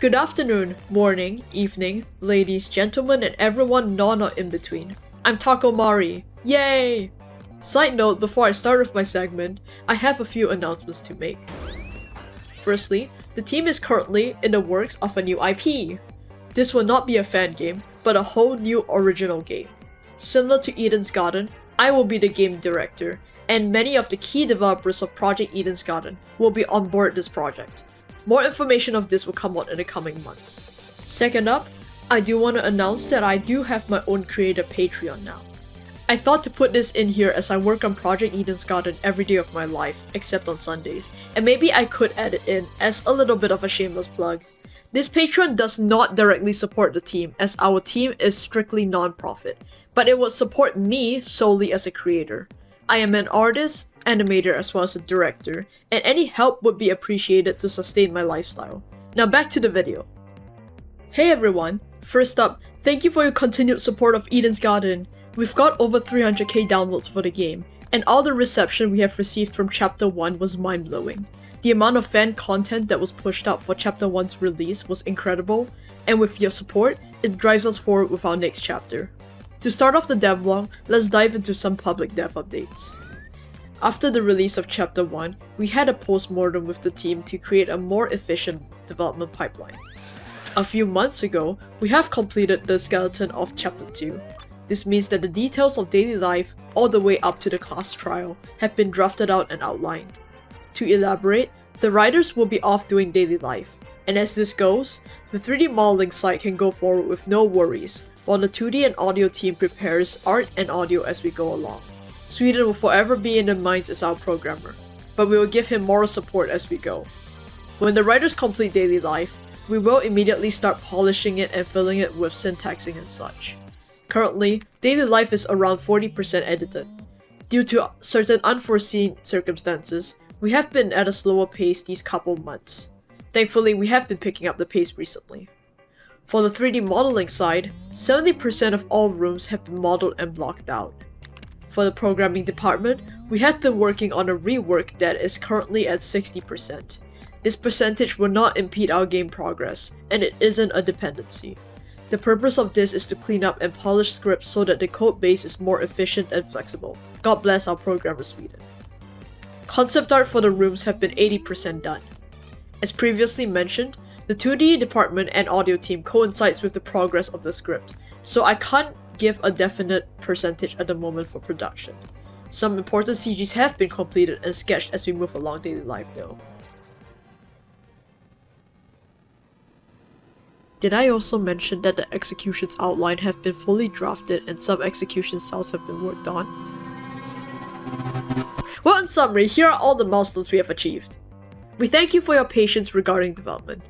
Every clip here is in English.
Good afternoon, morning, evening, ladies, gentlemen, and everyone non or in between. I'm Taco Mari. Yay! Side note, before I start with my segment, I have a few announcements to make. Firstly, the team is currently in the works of a new IP. This will not be a fan game, but a whole new original game. Similar to Eden's Garden, I will be the game director, and many of the key developers of Project Eden's Garden will be on board this project. More information of this will come out in the coming months. Second up, I do want to announce that I do have my own creator Patreon now. I thought to put this in here as I work on Project Eden's Garden every day of my life, except on Sundays, and maybe I could add it in as a little bit of a shameless plug. This Patreon does not directly support the team, as our team is strictly non-profit, but it will support me solely as a creator. I am an artist, animator, as well as a director, and any help would be appreciated to sustain my lifestyle. Now back to the video. Hey everyone! First up, thank you for your continued support of Eden's Garden. We've got over 300k downloads for the game, and all the reception we have received from Chapter 1 was mind-blowing. The amount of fan content that was pushed out for Chapter 1's release was incredible, and with your support, it drives us forward with our next chapter. To start off the devlog, let's dive into some public dev updates. After the release of Chapter 1, we had a post-mortem with the team to create a more efficient development pipeline. A few months ago, we have completed the skeleton of Chapter 2. This means that the details of daily life, all the way up to the class trial, have been drafted out and outlined. To elaborate, the writers will be off doing daily life, and as this goes, the 3D modeling site can go forward with no worries, while the 2D and audio team prepares art and audio as we go along. Sweden will forever be in the minds as our programmer, but we will give him moral support as we go. When the writers complete daily life, we will immediately start polishing it and filling it with syntaxing and such. Currently, daily life is around 40% edited. Due to certain unforeseen circumstances, we have been at a slower pace these couple months. Thankfully, we have been picking up the pace recently. For the 3D modeling side, 70% of all rooms have been modeled and blocked out. For the programming department, we have been working on a rework that is currently at 60%. This percentage will not impede our game progress, and it isn't a dependency. The purpose of this is to clean up and polish scripts so that the code base is more efficient and flexible. God bless our programmer Sweden. Concept art for the rooms have been 80% done. As previously mentioned, the 2D department and audio team coincides with the progress of the script, so I can't give a definite percentage at the moment for production. Some important CGs have been completed and sketched as we move along daily life though. Did I also mention that the executions outline have been fully drafted and some execution cells have been worked on? Well, in summary, here are all the milestones we have achieved. We thank you for your patience regarding development.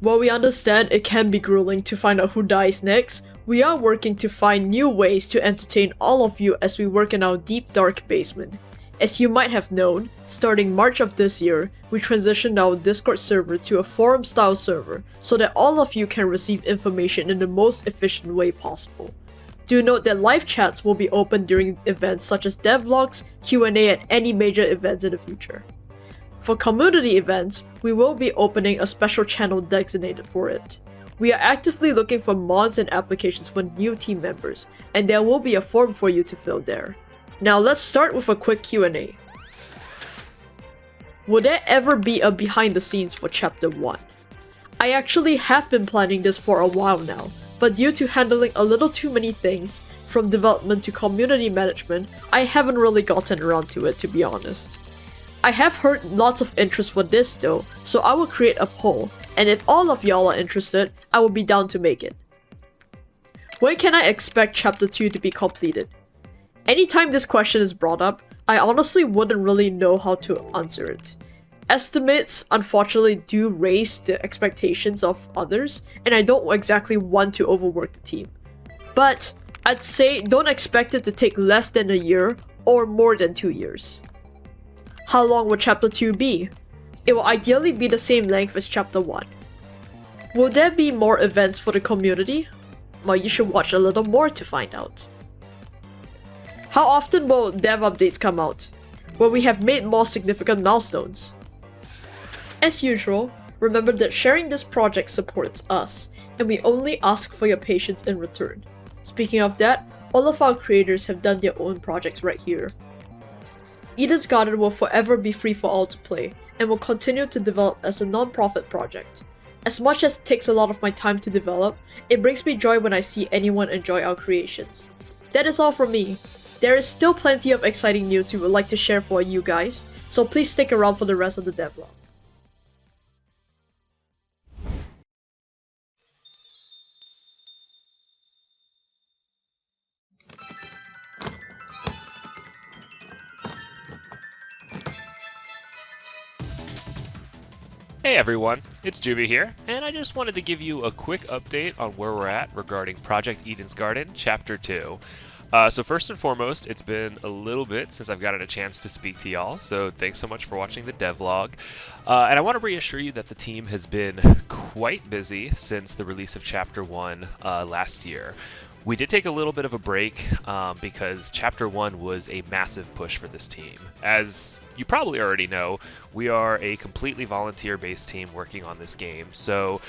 While we understand it can be grueling to find out who dies next, we are working to find new ways to entertain all of you as we work in our deep dark basement. As you might have known, starting March of this year, we transitioned our Discord server to a forum-style server so that all of you can receive information in the most efficient way possible. Do note that live chats will be open during events such as devlogs, Q&A, and any major events in the future. For community events, we will be opening a special channel designated for it. We are actively looking for mods and applications for new team members, and there will be a form for you to fill there. Now let's start with a quick Q&A. Will there ever be a behind the scenes for Chapter 1? I actually have been planning this for a while now, but due to handling a little too many things, from development to community management, I haven't really gotten around to it, to be honest. I have heard lots of interest for this though, so I will create a poll, and if all of y'all are interested, I will be down to make it. When can I expect Chapter 2 to be completed? Anytime this question is brought up, I honestly wouldn't really know how to answer it. Estimates unfortunately do raise the expectations of others, and I don't exactly want to overwork the team. But I'd say don't expect it to take less than a year or more than 2 years. How long will Chapter 2 be? It will ideally be the same length as Chapter 1. Will there be more events for the community? Well, you should watch a little more to find out. How often will dev updates come out? Well, we have made more significant milestones. As usual, Remember that sharing this project supports us, and we only ask for your patience in return. Speaking of that, all of our creators have done their own projects right here. Eden's Garden will forever be free for all to play, and will continue to develop as a non-profit project. As much as it takes a lot of my time to develop, it brings me joy when I see anyone enjoy our creations. That is all from me. There is still plenty of exciting news we would like to share for you guys, so please stick around for the rest of the devlog. Hey everyone, it's Juvey here, and I just wanted to give you a quick update on where we're at regarding Project Eden's Garden Chapter 2. So first and foremost, it's been a little bit since I've gotten a chance to speak to y'all, so thanks so much for watching the devlog. And I want to reassure you that the team has been quite busy since the release of Chapter 1 last year. We did take a little bit of a break because Chapter 1 was a massive push for this team. As you probably already know, we are a completely volunteer-based team working on this game. So,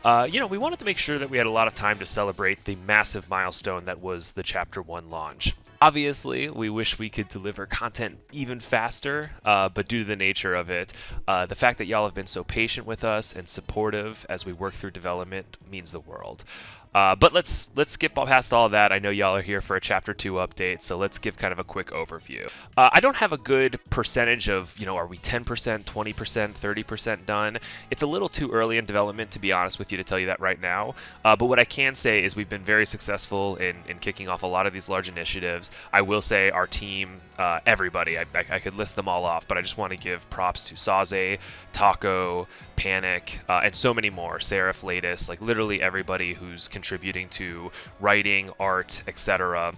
we wanted to make sure that we had a lot of time to celebrate the massive milestone that was the Chapter 1 launch. Obviously, we wish we could deliver content even faster, but due to the nature of it, the fact that y'all have been so patient with us and supportive as we work through development means the world. But let's skip past all of that. I know y'all are here for a Chapter 2 update, so let's give kind of a quick overview. I don't have a good percentage of, are we 10%, 20%, 30% done? It's a little too early in development, to be honest with you, to tell you that right now. But what I can say is we've been very successful in kicking off a lot of these large initiatives. I will say our team, everybody, I could list them all off, but I just want to give props to Saze, Taco, Panic, and so many more. Seraph, Latest, like literally everybody who's contributing to writing, art, etc.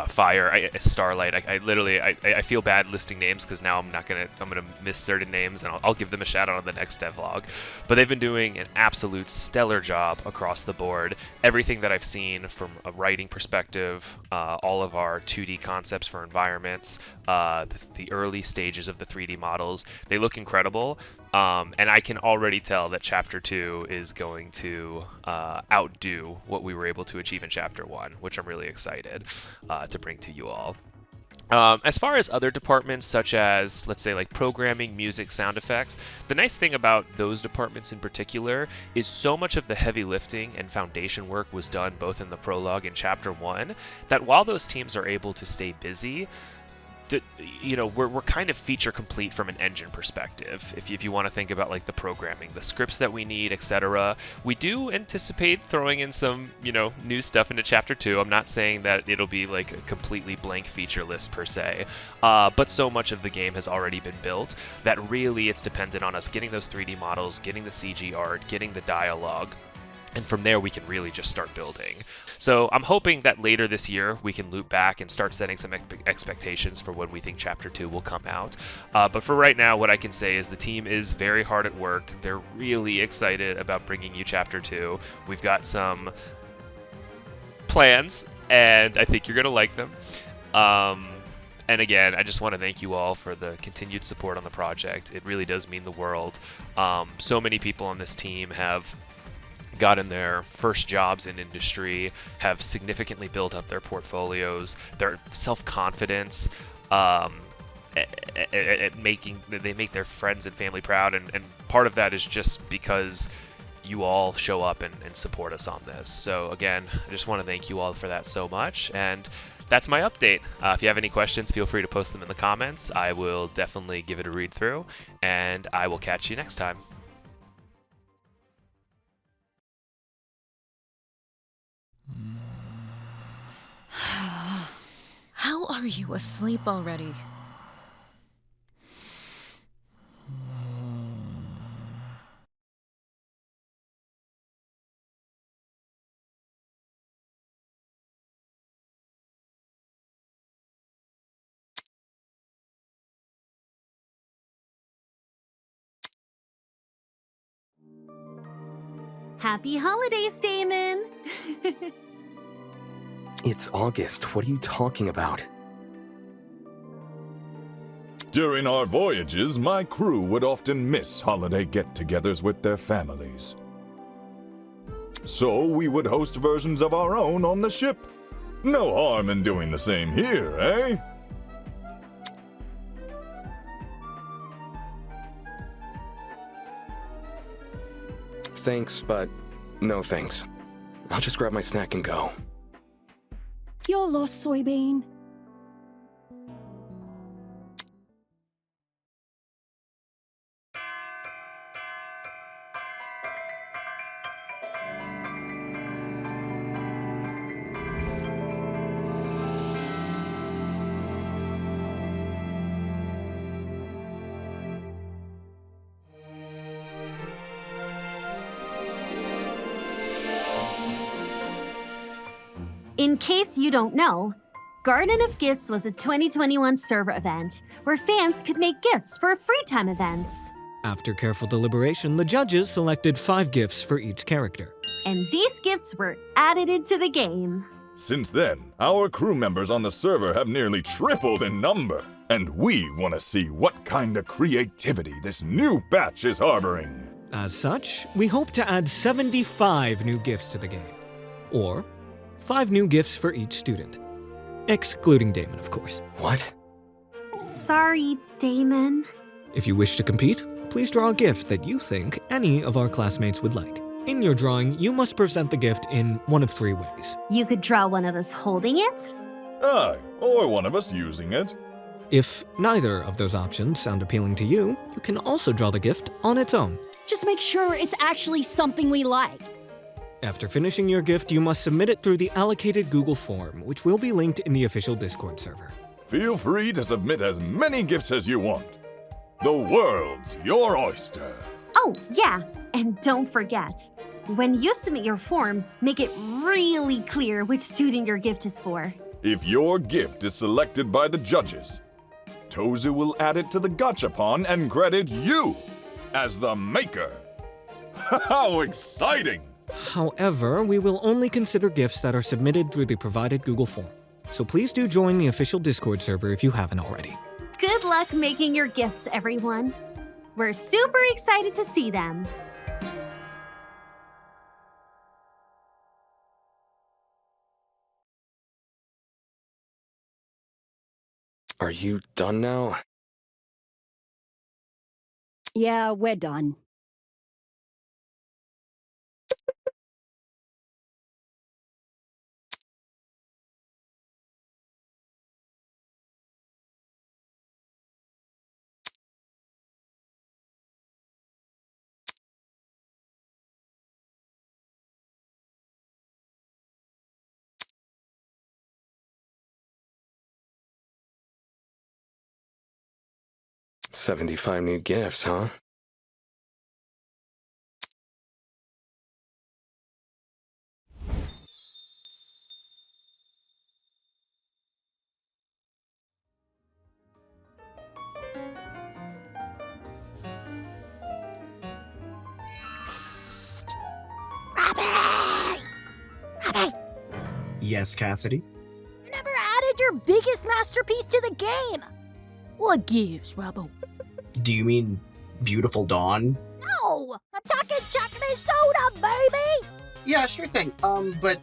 Fire, Starlight. I feel bad listing names because now I'm gonna miss certain names, and I'll give them a shout out on the next devlog. But they've been doing an absolute stellar job across the board. Everything that I've seen from a writing perspective, all of our 2D concepts for environments, the early stages of the 3D models, they look incredible. And I can already tell that Chapter 2 is going to outdo what we were able to achieve in Chapter 1, which I'm really excited to bring to you all. As far as other departments, such as, let's say, like programming, music, sound effects, the nice thing about those departments in particular is so much of the heavy lifting and foundation work was done both in the prologue and Chapter 1, that while those teams are able to stay busy, we're kind of feature complete from an engine perspective. If you want to think about like the programming, the scripts that we need, etc. We do anticipate throwing in some, new stuff into Chapter 2. I'm not saying that it'll be like a completely blank feature list per se, but so much of the game has already been built that really it's dependent on us getting those 3D models, getting the CG art, getting the dialogue. And from there, we can really just start building. So I'm hoping that later this year, we can loop back and start setting some expectations for when we think Chapter 2 will come out. But for right now, what I can say is the team is very hard at work. They're really excited about bringing you Chapter 2. We've got some plans, and I think you're going to like them. And again, I just want to thank you all for the continued support on the project. It really does mean the world. So many people on this team have gotten their first jobs in industry, have significantly built up their portfolios, their self-confidence, they make their friends and family proud, and part of that is just because you all show up and support us on this. So again, I just want to thank you all for that so much, and that's my update. If you have any questions, feel free to post them in the comments. I will definitely give it a read through, and I will catch you next time. How are you asleep already? Happy holidays, Damon! It's August. What are you talking about? During our voyages, my crew would often miss holiday get-togethers with their families. So we would host versions of our own on the ship. No harm in doing the same here, eh? Thanks, but no thanks. I'll just grab my snack and go. You're lost, Soybean. In case you don't know, Garden of Gifts was a 2021 server event where fans could make gifts for free time events. After careful deliberation, the judges selected 5 gifts for each character. And these gifts were added into the game. Since then, our crew members on the server have nearly tripled in number. And we want to see what kind of creativity this new batch is harboring. As such, we hope to add 75 new gifts to the game. Or 5 new gifts for each student. Excluding Damon, of course. What? Sorry, Damon. If you wish to compete, please draw a gift that you think any of our classmates would like. In your drawing, you must present the gift in one of 3 ways. You could draw one of us holding it. Aye, or one of us using it. If neither of those options sound appealing to you, you can also draw the gift on its own. Just make sure it's actually something we like. After finishing your gift, you must submit it through the allocated Google form, which will be linked in the official Discord server. Feel free to submit as many gifts as you want. The world's your oyster. Oh, yeah, and don't forget, when you submit your form, make it really clear which student your gift is for. If your gift is selected by the judges, Tozu will add it to the gachapon and credit you as the maker. How exciting! However, we will only consider gifts that are submitted through the provided Google form. So please do join the official Discord server if you haven't already. Good luck making your gifts, everyone. We're super excited to see them. Are you done now? Yeah, we're done. $75 new gifts, huh? Yes, Cassidy? You never added your biggest masterpiece to the game. What gives, Robo? Do you mean Beautiful Dawn? No, I'm talking chocolate soda, baby. Yeah, sure thing. But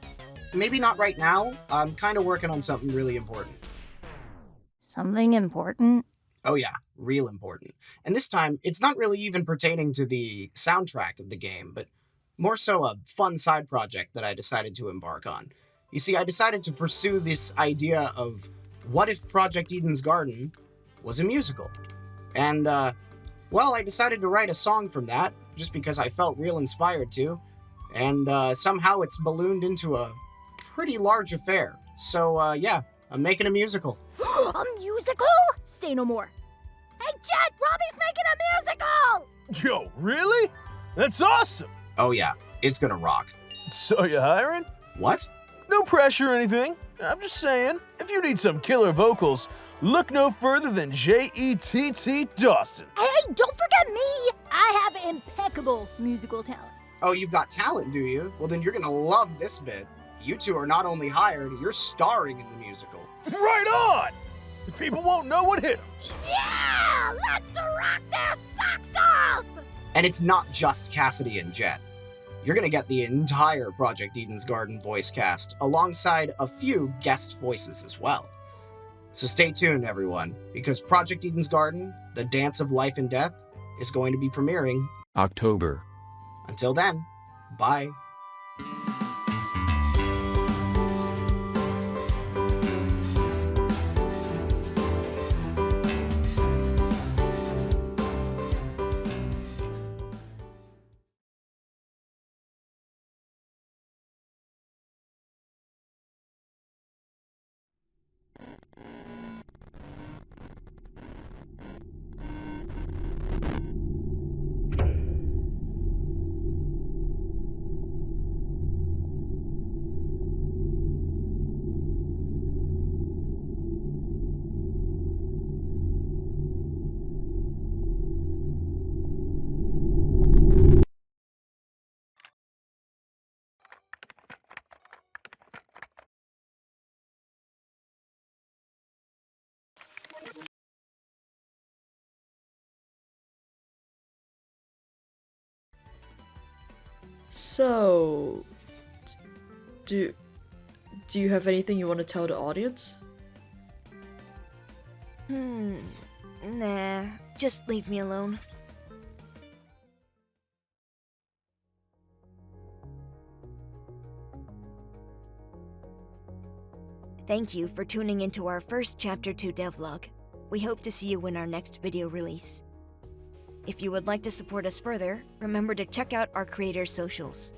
maybe not right now. I'm kind of working on something really important. Something important? Oh yeah, real important. And this time, it's not really even pertaining to the soundtrack of the game, but more so a fun side project that I decided to embark on. You see, I decided to pursue this idea of what if Project Eden's Garden was a musical? And, well, I decided to write a song from that, just because I felt real inspired to, and somehow it's ballooned into a pretty large affair. So, yeah, I'm making a musical. A musical? Say no more. Hey, Jet, Robbie's making a musical! Yo, really? That's awesome! Oh yeah, it's gonna rock. So you hiring? What? No pressure or anything. I'm just saying, if you need some killer vocals, look no further than J.E.T.T. Dawson. Hey, don't forget me! I have impeccable musical talent. Oh, you've got talent, do you? Well, then you're gonna love this bit. You two are not only hired, you're starring in the musical. Right on! People won't know what hit them. Yeah! Let's rock their socks off! And it's not just Cassidy and Jet. You're gonna get the entire Project Eden's Garden voice cast, alongside a few guest voices as well. So stay tuned, everyone, because Project Eden's Garden, The Dance of Life and Death, is going to be premiering October. Until then, bye. So, do you have anything you want to tell the audience? Nah, just leave me alone. Thank you for tuning into our first Chapter 2 devlog. We hope to see you in our next video release. If you would like to support us further, remember to check out our creators' socials.